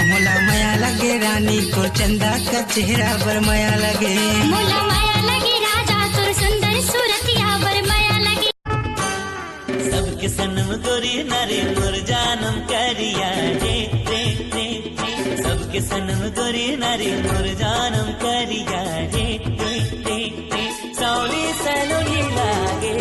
मोला माया लगे रानी को चंदा का चेहरा बर माया लगे। मोला माया लगे राजा तुर सुंदर सूरतिया बर माया लगे। सबके सनम गोरी नारे मोर जानम करिया रे रे रे रे। सबके सनम गोरी नारे मोर जानम करिया रे रे रे रे। सौली सलोनी लागे।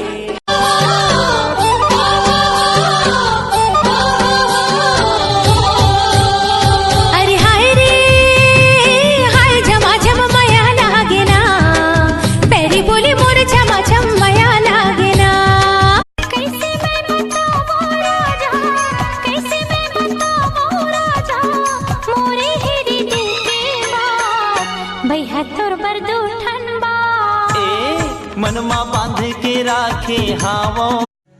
मनमा बांध के राखे हावो।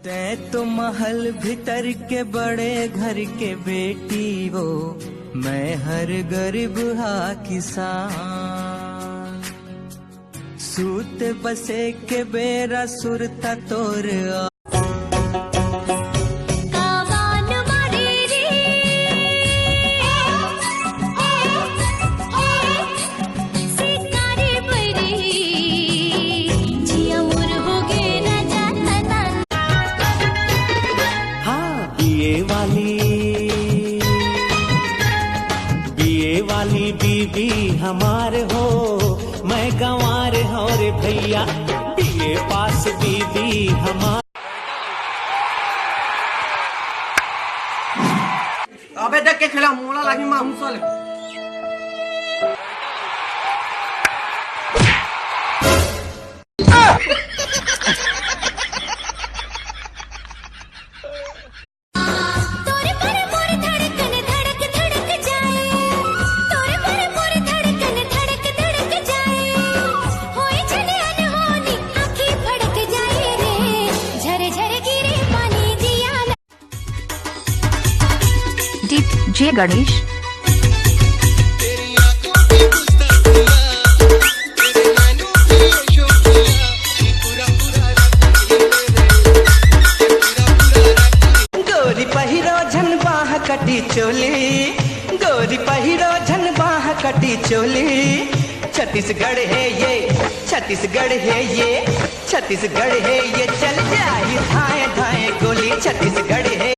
तै तो महल भीतर के बड़े घर के बेटी वो, मैं हर गरीब हा किसान। सूत बसे के बेरा सुरता तोर वाली बीबी हमार हो, मैं गंवार हो रे भैया। बीए पास बीबी हमार। अबे देख के खेला मोला लागी माहूस वाले। जय गणेश। गोरी पहिरो झन बाह कटी चोली, गोरी पहिरो झन बाह कटी चोली। छत्तीसगढ़ है ये, छत्तीसगढ़ है ये, छत्तीसगढ़ है ये। चल जाई धाए धाए गोली, छत्तीसगढ़ है।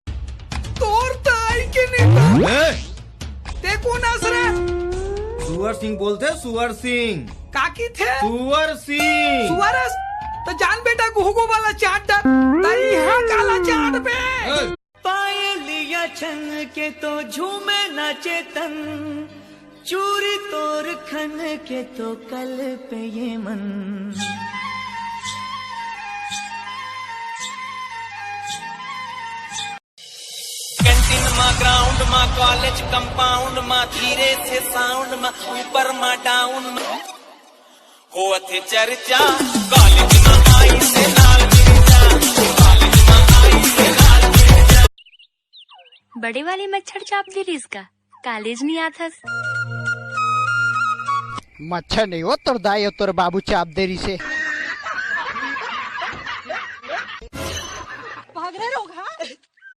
सुअर सिंह बोलते, सुअर सिंह काकी थे सुअर सिंह। सुअरस तो जान बेटा गुहगो वाला चाट तारी यहाँ काला चाट पे। पायलिया छन के तो झूमे न चेतन, चूरी तोर खन के तो कल पे ये मन। ग्राउंड मा कॉलेज कंपाउंड मा धीरे से साउंड मा ऊपर मा डाउन होते चर्चा। कॉलेज मा आई से लाल मिर्चा, कॉलेज मा आई से लाल मिर्चा। बड़े वाली मच्छर चाप दी इसका कॉलेज नहीं आता। मच्छर नहीं हो तोर दाई और तोर बाबू चाप देरी से।